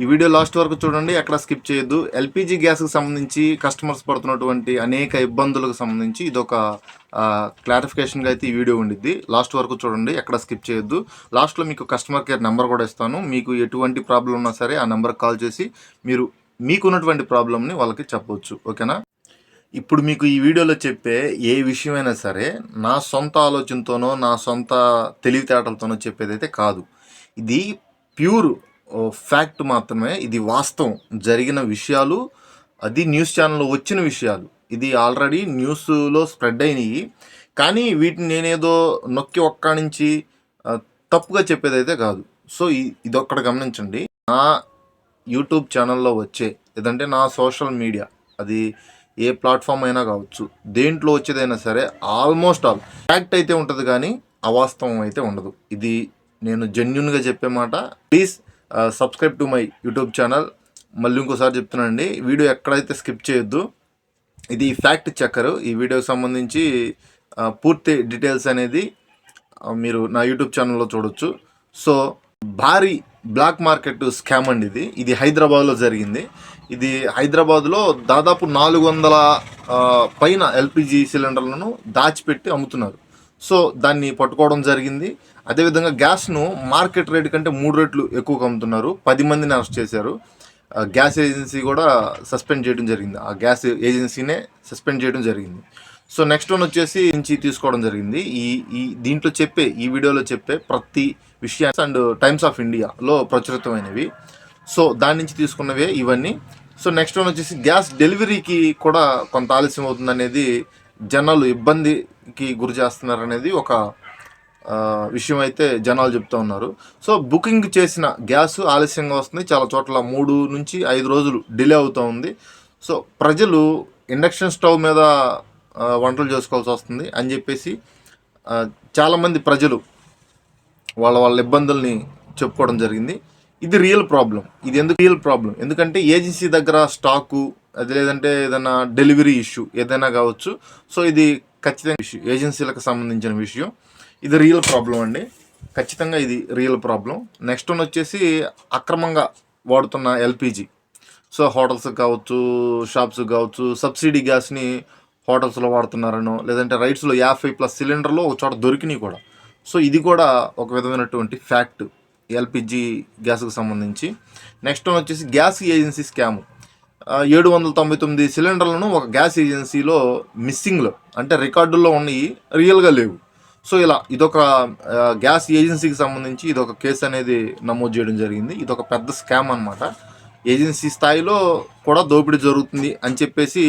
ఈ video last వరకు చూడండి, ఎక్కడ స్కిప్ చేయొద్దు. ఎల్పిజి గ్యాస్కి సంబంధించి కస్టమర్స్ పడుతున్నటువంటి అనేక ఇబ్బందులకు సంబంధించి ఇదొక క్లారిఫికేషన్గా అయితే ఈ వీడియో ఉండిద్ది. లాస్ట్ వరకు చూడండి, ఎక్కడ స్కిప్ చేయొద్దు. లాస్ట్లో మీకు కస్టమర్ కేర్ నెంబర్ కూడా ఇస్తాను. మీకు ఎటువంటి ప్రాబ్లం ఉన్నా సరే ఆ నెంబర్కి కాల్ చేసి మీరు మీకున్నటువంటి ప్రాబ్లమ్ని వాళ్ళకి చెప్పవచ్చు. ఓకేనా? ఇప్పుడు మీకు ఈ వీడియోలో చెప్పే ఏ విషయమైనా సరే నా సొంత ఆలోచనతోనో నా సొంత తెలివితేటలతోనో చెప్పేదైతే కాదు. ఇది ప్యూర్ ఫ్యాక్ట్ మాత్రమే. ఇది వాస్తవం, జరిగిన విషయాలు, అది న్యూస్ ఛానల్లో వచ్చిన విషయాలు. ఇది ఆల్రెడీ న్యూస్లో స్ప్రెడ్ అయినాయి, కానీ వీటిని నేనేదో నొక్కి ఒక్కానించి తప్పుగా చెప్పేదైతే కాదు. సో ఇదొక్కటి గమనించండి. నా యూట్యూబ్ ఛానల్లో వచ్చే లేదంటే నా సోషల్ మీడియా, అది ఏ ప్లాట్ఫామ్ అయినా కావచ్చు, దేంట్లో వచ్చేదైనా సరే ఆల్మోస్ట్ ఆల్ ఫ్యాక్ట్ అయితే ఉంటుంది, కానీ అవాస్తవం అయితే ఉండదు. ఇది నేను జెన్యున్గా చెప్పే మాట. Please subscribe to my YouTube channel. మళ్ళీ ఇంకోసారి చెప్తున్నానండి, వీడియో ఎక్కడైతే స్కిప్ చేయొద్దు. ఇది ఫ్యాక్ట్ చెక్కరు. ఈ వీడియోకి సంబంధించి పూర్తి డీటెయిల్స్ అనేది మీరు నా యూట్యూబ్ ఛానల్లో చూడొచ్చు. సో భారీ బ్లాక్ మార్కెట్ స్కామ్ అండి ఇది హైదరాబాద్లో జరిగింది. ఇది హైదరాబాద్లో దాదాపు 400 పైన ఎల్పిజి సిలిండర్లను దాచిపెట్టి అమ్ముతున్నారు. సో దాన్ని పట్టుకోవడం జరిగింది. అదేవిధంగా గ్యాస్ను మార్కెట్ రేట్ కంటే 3 రెట్లు ఎక్కువగా అమ్ముతున్నారు. 10 మందిని అరెస్ట్ చేశారు. గ్యాస్ ఏజెన్సీ కూడా సస్పెండ్ చేయడం జరిగింది. ఆ గ్యాస్ ఏజెన్సీనే సస్పెండ్ చేయడం జరిగింది. సో నెక్స్ట్ వన్ వచ్చేసి నుంచి తీసుకోవడం జరిగింది. ఈ దీంట్లో చెప్పే, ఈ వీడియోలో చెప్పే ప్రతి విషయా అండ్ టైమ్స్ ఆఫ్ ఇండియాలో ప్రచురితమైనవి. సో దాని నుంచి తీసుకున్నవే ఇవన్నీ. సో నెక్స్ట్ వన్ వచ్చేసి గ్యాస్ డెలివరీకి కూడా కొంత ఆలస్యం అవుతుంది అనేది, జనాలు ఇబ్బందికి గురి చేస్తున్నారు అనేది ఒక విషయం అయితే జనాలు చెప్తూ ఉన్నారు. సో బుకింగ్ చేసిన గ్యాస్ ఆలస్యంగా వస్తుంది. చాలా చోట్ల 3 నుంచి 5 రోజులు డిలే అవుతూ ఉంది. సో ప్రజలు ఇండక్షన్ స్టవ్ మీద వంటలు చేసుకోవాల్సి వస్తుంది అని చెప్పేసి చాలామంది ప్రజలు వాళ్ళ ఇబ్బందుల్ని చెప్పుకోవడం జరిగింది. ఇది రియల్ ప్రాబ్లం. ఇది ఎందుకు రియల్ ప్రాబ్లం? ఎందుకంటే ఏజెన్సీ దగ్గర స్టాకు, అది లేదంటే ఏదైనా డెలివరీ ఇష్యూ ఏదైనా కావచ్చు. సో ఇది ఖచ్చితంగా ఇష్యూ, ఏజెన్సీలకు సంబంధించిన విషయం. ఇది రియల్ ప్రాబ్లం అండి, ఖచ్చితంగా ఇది రియల్ ప్రాబ్లం. నెక్స్ట్ వన్ వచ్చేసి అక్రమంగా వాడుతున్న ఎల్పిజి. సో హోటల్స్కి కావచ్చు, షాప్స్కి కావచ్చు, సబ్సిడీ గ్యాస్ని హోటల్స్లో వాడుతున్నారనో, లేదంటే రైట్స్లో 50+ సిలిండర్లు ఒక చోట దొరికినాయి కూడా. సో ఇది కూడా ఒక విధమైనటువంటి ఫ్యాక్ట్ ఎల్పిజి గ్యాస్కి సంబంధించి. నెక్స్ట్ వన్ వచ్చేసి గ్యాస్ ఏజెన్సీ స్కాము. 799 సిలిండర్లను ఒక గ్యాస్ ఏజెన్సీలో మిస్సింగ్లో, అంటే రికార్డుల్లో ఉన్నాయి, రియల్గా లేవు. సో ఇదొక గ్యాస్ ఏజెన్సీకి సంబంధించి ఇదొక కేసు అనేది నమోదు చేయడం జరిగింది. ఇదొక పెద్ద స్కామ్ అనమాట. ఏజెన్సీ స్థాయిలో కూడా దోపిడీ జరుగుతుంది అని చెప్పేసి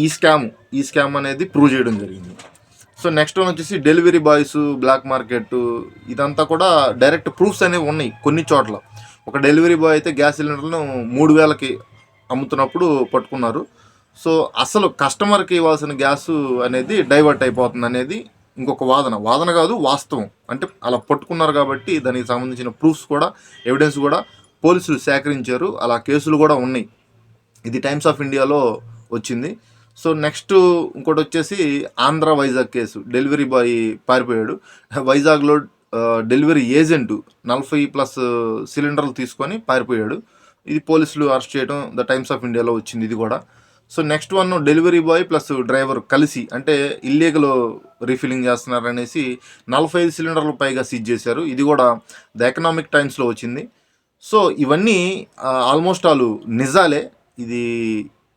ఈ స్కామ్ అనేది ప్రూవ్ చేయడం జరిగింది. సో నెక్స్ట్ వన్ వచ్చేసి డెలివరీ బాయ్స్, బ్లాక్ మార్కెట్, ఇదంతా కూడా డైరెక్ట్ ప్రూఫ్స్ అనేవి ఉన్నాయి కొన్ని చోట్ల. ఒక డెలివరీ బాయ్ అయితే గ్యాస్ సిలిండర్లను 3000కి అమ్ముతున్నప్పుడు పట్టుకున్నారు. సో అసలు కస్టమర్కి ఇవ్వాల్సిన గ్యాస్ అనేది డైవర్ట్ అయిపోతుంది అనేది ఇంకొక వాదన కాదు, వాస్తవం. అంటే అలా పట్టుకున్నారు కాబట్టి దానికి సంబంధించిన ప్రూఫ్స్ కూడా, ఎవిడెన్స్ కూడా పోలీసులు సేకరించారు. అలా కేసులు కూడా ఉన్నాయి. ఇది టైమ్స్ ఆఫ్ ఇండియాలో వచ్చింది. సో నెక్స్ట్ ఇంకోటి వచ్చేసి Andhra Vizag case. Delivery boy పారిపోయాడు. వైజాగ్లో డెలివరీ ఏజెంటు 40+ సిలిండర్లు తీసుకొని పారిపోయాడు. ఇది పోలీసులు అరెస్ట్ చేయడం ద టైమ్స్ ఆఫ్ ఇండియాలో వచ్చింది ఇది కూడా. So next one delivery boy plus driver కలిసి, అంటే ఇల్లీగల్ రీఫిల్లింగ్ చేస్తున్నారనేసి 45 సిలిండర్లు పైగా సీజ్ చేశారు. ఇది కూడా ద ఎకనామిక్ టైమ్స్లో వచ్చింది. సో ఇవన్నీ ఆల్మోస్ట్ ఆల్ నిజాలే. ఇది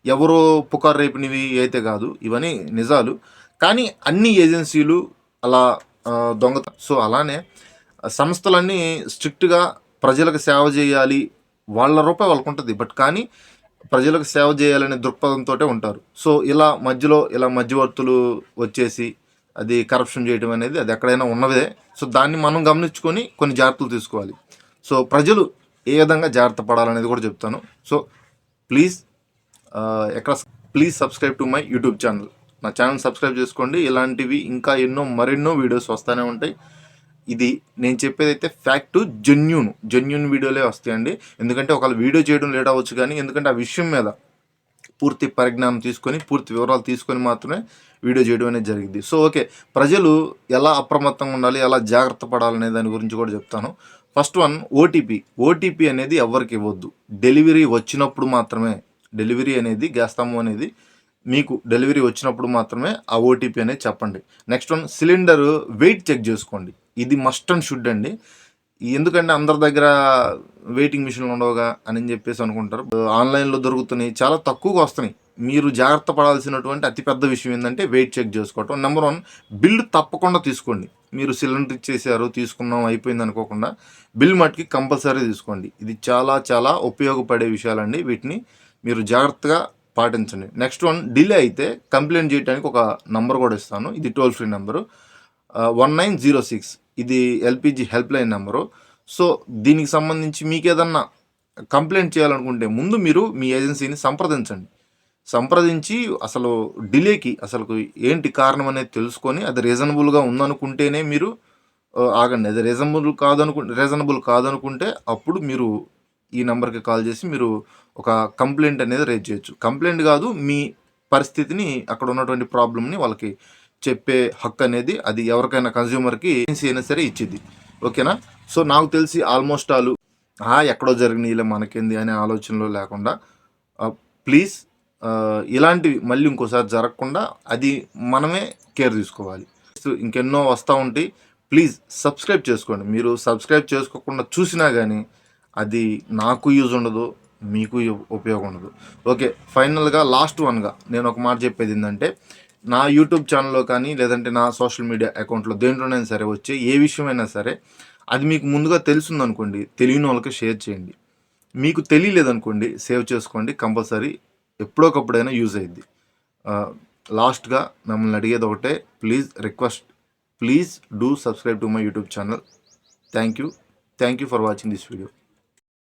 ఎవరో పుకారు రేపినవి అయితే కాదు, ఇవన్నీ నిజాలు. కానీ అన్ని ఏజెన్సీలు అలా దొంగతనం. సో అలానే సంస్థలన్నీ స్ట్రిక్ట్గా ప్రజలకు సేవ చేయాలి, వాళ్ళ రూపాయి వాళ్ళకు ఉంటుంది, బట్ కానీ ప్రజలకు సేవ చేయాలనే దృక్పథంతో ఉంటారు. సో ఇలా మధ్యవర్తులు వచ్చేసి అది కరప్షన్ చేయడం అనేది అది ఎక్కడైనా ఉన్నదే. సో దాన్ని మనం గమనించుకొని కొన్ని జాగ్రత్తలు తీసుకోవాలి. సో ప్రజలు ఏ విధంగా జాగ్రత్త పడాలనేది కూడా చెప్తాను. So please subscribe to my YouTube channel. నా ఛానల్ సబ్స్క్రైబ్ చేసుకోండి. ఇలాంటివి ఇంకా మరెన్నో వీడియోస్ వస్తూనే ఉంటాయి. ఇది నేను చెప్పేదైతే ఫ్యాక్ట్, జెన్యూన్ వీడియోలే వస్తాయండి. ఎందుకంటే ఒకవేళ వీడియో చేయడం లేట్ అవ్వచ్చు, కానీ ఎందుకంటే ఆ విషయం మీద పూర్తి పరిజ్ఞానం తీసుకొని, పూర్తి వివరాలు తీసుకొని మాత్రమే వీడియో చేయడం అనేది జరిగింది. సో ఓకే, ప్రజలు ఎలా అప్రమత్తంగా ఉండాలి, ఎలా జాగ్రత్త పడాలనే దాని గురించి కూడా చెప్తాను. ఫస్ట్ వన్ ఓటీపీ అనేది ఎవరికి ఇవ్వద్దు. డెలివరీ వచ్చినప్పుడు మాత్రమే, డెలివరీ అనేది గ్యాస్ స్తంభం అనేది మీకు డెలివరీ వచ్చినప్పుడు మాత్రమే ఆ ఓటీపీ అనేది చెప్పండి. Next one, cylinder weight check చేసుకోండి. ఇది మస్ట్ అండ్ షుడ్ అండి. ఎందుకంటే అందరి దగ్గర వెయిటింగ్ మిషన్లు ఉండవుగా అని చెప్పేసి అనుకుంటారు. ఆన్లైన్లో దొరుకుతున్నాయి, చాలా తక్కువగా వస్తున్నాయి. మీరు జాగ్రత్త పడాల్సినటువంటి అతిపెద్ద విషయం ఏంటంటే వెయిట్ చెక్ చేసుకోవటం. నెంబర్ వన్, బిల్లు తప్పకుండా తీసుకోండి. మీరు సిలిండర్ ఇచ్చేసారు, తీసుకున్నాం, అయిపోయింది అనుకోకుండా బిల్ మట్టుకి కంపల్సరీ తీసుకోండి. ఇది చాలా చాలా ఉపయోగపడే విషయాలండి. వీటిని మీరు జాగ్రత్తగా పాటించండి. నెక్స్ట్ వన్, డిలే అయితే కంప్లైంట్ చేయడానికి ఒక నంబర్ కూడా ఇస్తాను. ఇది టోల్ ఫ్రీ నెంబరు 1906. ఇది LPG help line number. So దీనికి సంబంధించి మీకు ఏదన్నా కంప్లైంట్ చేయాలనుకుంటే ముందు మీరు మీ ఏజెన్సీని సంప్రదించి అసలు డిలేకి అసలు ఏంటి కారణం అనేది తెలుసుకొని అది రీజనబుల్గా ఉందనుకుంటేనే మీరు ఆగండి. అది రీజనబుల్ కాదనుకుంటే అప్పుడు మీరు ఈ నెంబర్కి కాల్ చేసి మీరు ఒక కంప్లైంట్ అనేది రేజ్ చేయొచ్చు. కంప్లైంట్ కాదు, మీ పరిస్థితిని, అక్కడ ఉన్నటువంటి ప్రాబ్లమ్ని వాళ్ళకి చెప్పే హక్కు అనేది అది ఎవరికైనా కన్జ్యూమర్కి ఏజెన్సీ అయినా సరే ఇచ్చింది. ఓకేనా? సో నాకు తెలిసి ఆల్మోస్ట్ ఆల్ ఎక్కడో జరిగినాయిలే మనకేంది అనే ఆలోచనలో లేకుండా ప్లీజ్ ఇలాంటివి మళ్ళీ ఇంకోసారి జరగకుండా అది మనమే కేర్ తీసుకోవాలి. ఇంకెన్నో వస్తూ ఉంటాయి. ప్లీజ్ సబ్స్క్రైబ్ చేసుకోండి. మీరు సబ్స్క్రైబ్ చేసుకోకుండా చూసినా కానీ అది నాకు యూజ్ ఉండదు, మీకు ఉపయోగం ఉండదు. ఓకే, ఫైనల్గా లాస్ట్ వన్గా నేను ఒక మాట చెప్పేది ఏంటంటే, నా యూట్యూబ్ ఛానల్లో కానీ లేదంటే నా సోషల్ మీడియా అకౌంట్లో దేంట్లోనైనా సరే వచ్చే ఏ విషయమైనా సరే అది మీకు ముందుగా తెలుసుందనుకోండి, తెలియని వాళ్ళకి షేర్ చేయండి. మీకు తెలియలేదనుకోండి, సేవ్ చేసుకోండి. కంపల్సరీ ఎప్పుడోకప్పుడైనా యూజ్ అయ్యిద్ది. లాస్ట్గా మిమ్మల్ని అడిగేది ఒకటే, please do subscribe to my YouTube channel. Thank you for watching this video.